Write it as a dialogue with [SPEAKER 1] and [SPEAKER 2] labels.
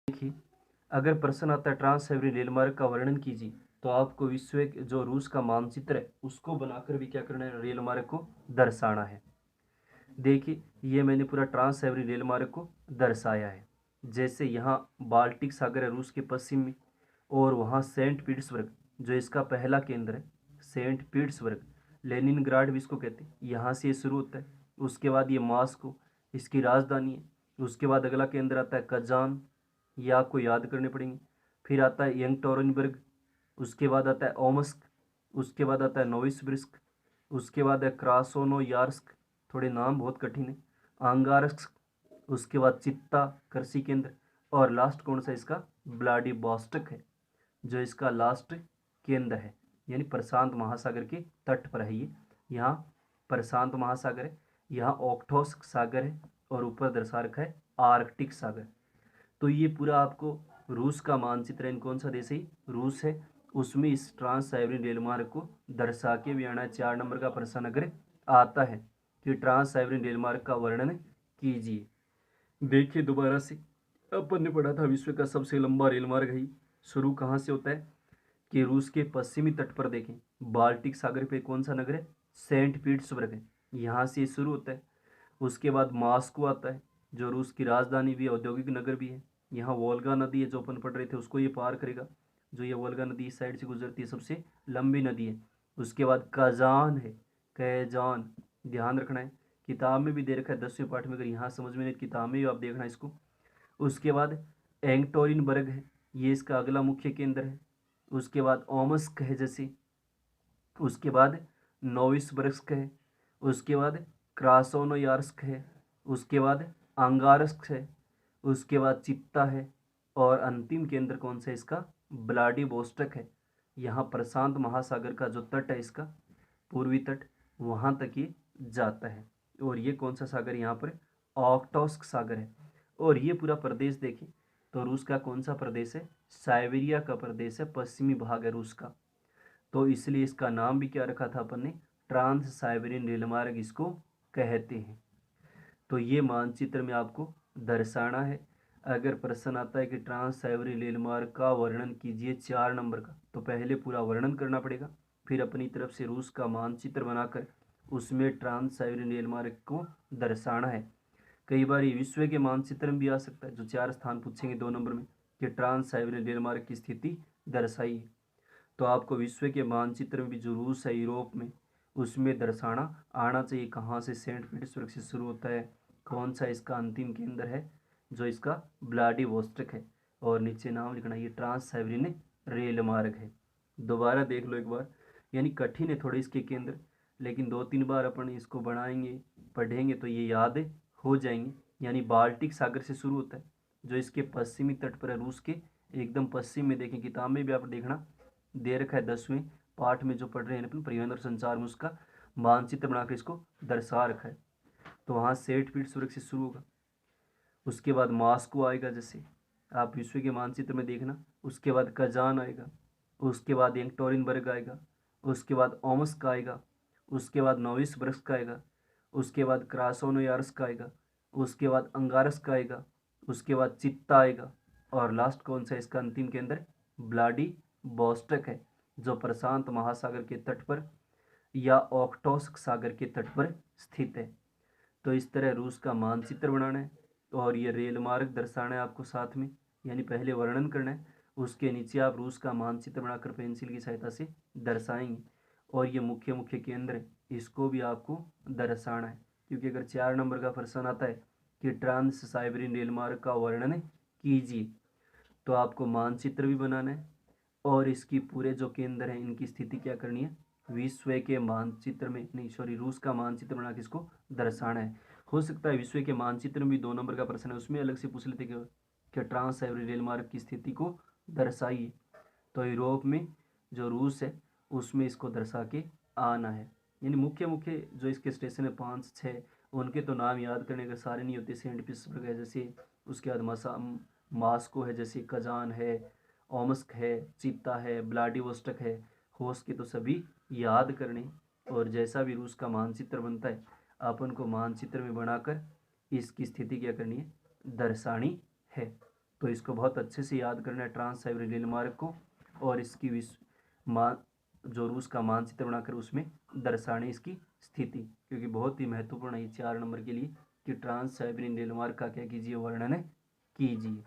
[SPEAKER 1] देखिए, अगर प्रश्न आता है ट्रांस साइबेरियन रेल मार्ग का वर्णन कीजिए, तो आपको विश्व के जो रूस का मानचित्र है उसको बनाकर भी क्या करना है, रेल मार्ग को दर्शाना है। देखिए, ये मैंने पूरा ट्रांस साइबेरियन रेल मार्ग को दर्शाया है। जैसे यहाँ बाल्टिक सागर है रूस के पश्चिम में, और वहाँ सेंट पीटर्सबर्ग जो इसका पहला केंद्र है, सेंट पीटर्सबर्ग, लेनिनग्राड भी इसको कहते हैं, यहाँ से ये शुरू होता है। उसके बाद ये मॉस्को इसकी राजधानी है। उसके बाद अगला केंद्र आता है कजान, ये आपको याद करने पड़ेंगे। फिर आता है यंगटोरनबर्ग, उसके बाद आता है ओमस्क, उसके बाद आता है नोविसिबिर्स्क, उसके बाद है क्रासोनोयार्स्क, थोड़े नाम बहुत कठिन है, आंगारस्क, उसके बाद चित्ता कृषि केंद्र, और लास्ट कौन सा इसका, व्लादिवोस्टोक है, जो इसका लास्ट केंद्र है। यानी प्रशांत महासागर के तट पर है ये। यहाँ प्रशांत महासागर है, यहाँ ओख्टोस्क सागर है, और ऊपर दर्शा रखा है आर्कटिक सागर। तो ये पूरा आपको रूस का मानचित्र है, कौन सा देश है, रूस है, उसमें इस ट्रांस साइबेरियन रेल मार्ग को दर्शा के भी आना है। 4 नंबर का प्रश्न अगर आता है कि ट्रांस साइबेरियन रेल मार्ग का वर्णन कीजिए। देखिए दोबारा से, अपन ने पढ़ा था विश्व का सबसे लंबा रेल मार्ग है। शुरू कहाँ से होता है कि रूस के पश्चिमी तट पर देखें, बाल्टिक सागर पे कौन सा नगर है, सेंट पीटर्सबर्ग है, यहाँ से शुरू होता है। उसके बाद मॉस्को आता है, जो रूस की राजधानी भी है, औद्योगिक नगर भी है। यहाँ वोल्गा नदी है, जो अपन पढ़ रहे थे, उसको ये पार करेगा। जो ये वोल्गा नदी इस साइड से गुजरती है, सबसे लंबी नदी है। उसके बाद कजान है, कैजान, ध्यान रखना है, किताब में भी दे रखा है 10वें पाठ में, अगर यहाँ समझ में नहीं किताब में भी आप देखना इसको। उसके बाद एंगटोरिनबर्ग है, ये इसका अगला मुख्य केंद्र है। उसके बाद ओमस्क है जैसे, उसके बाद नोविसिबिर्स्क है, उसके बाद क्रासोनोयार्स्क है, उसके बाद अंगारस्क है, उसके बाद चित्ता है, और अंतिम केंद्र कौन सा है इसका, व्लादिवोस्टोक है। यहाँ प्रशांत महासागर का जो तट है इसका, पूर्वी तट, वहाँ तक ये जाता है। और ये कौन सा सागर यहाँ पर, ओख्टोस्क सागर है। और ये पूरा प्रदेश देखें तो रूस का कौन सा प्रदेश है, साइबेरिया का प्रदेश है, पश्चिमी भाग है रूस का। तो इसलिए इसका नाम भी क्या रखा था अपन ने, ट्रांस साइबेरियन रेलमार्ग इसको कहते हैं। तो ये मानचित्र में आपको दर्शाना है। अगर प्रश्न आता है कि ट्रांस साइबेरियन रेलमार्ग का वर्णन कीजिए 4 नंबर का, तो पहले पूरा वर्णन करना पड़ेगा, फिर अपनी तरफ से रूस का मानचित्र बनाकर उसमें ट्रांस साइबेरियन रेलमार्ग को दर्शाना है। कई बार ये विश्व के मानचित्र में भी आ सकता है, जो 4 स्थान पूछेंगे 2 नंबर में कि ट्रांस साइबेरियन रेलमार्ग की स्थिति दर्शाइए। तो आपको विश्व के मानचित्र में भी जो रूस है यूरोप में, उसमें दर्शाना आना चाहिए कहाँ से सेंट पीटर्सबर्ग से शुरू होता है, कौन सा इसका अंतिम केंद्र है, जो इसका व्लादिवोस्टोक है, और नीचे नाम लिखना, ये ट्रांस साइबेरियन रेल मार्ग है। दोबारा देख लो एक बार, यानी कठिन है थोड़े इसके केंद्र, लेकिन 2-3 बार अपन इसको बनाएंगे पढ़ेंगे तो ये याद हो जाएंगे। यानी बाल्टिक सागर से शुरू होता है, जो इसके पश्चिमी तट पर है, रूस के एकदम पश्चिम में। देखें किताब में भी आप देखना दे रखा है 10वें पाठ में जो पढ़ रहे हैं अपन परिवहन और संचार में, उसका मानचित्र बनाकर इसको दर्शा रखा है। तो वहाँ सेंट पीटर्सबर्ग से शुरू होगा, उसके बाद मॉस्को आएगा, जैसे आप विश्व के मानचित्र में देखना, उसके बाद कजान आएगा, उसके बाद यंगटोरिनबर्ग आएगा, उसके बाद ओमस्क आएगा, उसके बाद नोविसिबिर्स्क आएगा, उसके बाद क्रासोनोयार्स्क आएगा, उसके बाद अंगारस्क आएगा, उसके बाद चित्ता आएगा, और लास्ट कौन सा इसका अंतिम केंद्र, व्लादिवोस्टोक है, जो प्रशांत महासागर के तट पर या ओख्टोस्क सागर के तट पर स्थित है। तो इस तरह रूस का मानचित्र बनाना है, और ये रेल मार्ग दर्शाना है आपको साथ में, यानी पहले वर्णन करना है, उसके नीचे आप रूस का मानचित्र बनाकर पेंसिल की सहायता से दर्शाएंगे। और ये मुख्य मुख्य केंद्र है, इसको भी आपको दर्शाना है, क्योंकि अगर 4 नंबर का प्रश्न आता है कि ट्रांस साइबेरियन रेल मार्ग का वर्णन कीजिए, तो आपको मानचित्र भी बनाना है, और इसकी पूरे जो केंद्र हैं इनकी स्थिति क्या करनी है, विश्व के मानचित्र में, नहीं सॉरी, रूस का मानचित्र बना के इसको दर्शाना है। हो सकता है विश्व के मानचित्र में भी 2 नंबर का प्रश्न है, उसमें अलग से पूछ लेते कि ट्रांस साइबेरियन रेल मार्ग की स्थिति को दर्शाइए। तो यूरोप में जो रूस है उसमें इसको दर्शा के आना है। यानी मुख्य मुख्य जो इसके स्टेशन है 5-6, उनके तो नाम याद करने के सारे नहीं होते। सेंट पीटर्सबर्ग है जैसे, उसके बाद मास्को है जैसे, कजान है, ओमस्क है, चित्ता है, व्लादिवोस्टोक है, होश के तो सभी याद करने। और जैसा भी रूस का मानचित्र बनता है, अपन को मानचित्र में बनाकर इसकी स्थिति क्या करनी है, दर्शानी है। तो इसको बहुत अच्छे से याद करना है ट्रांस साइबेरियन रेल मार्ग को, और इसकी विश्व जो रूस का मानचित्र बनाकर उसमें दर्शाने इसकी स्थिति, क्योंकि बहुत ही महत्वपूर्ण है 4 नंबर के लिए कि ट्रांस साइबेरियन रेल मार्ग का क्या कीजिए, वर्णन कीजिए।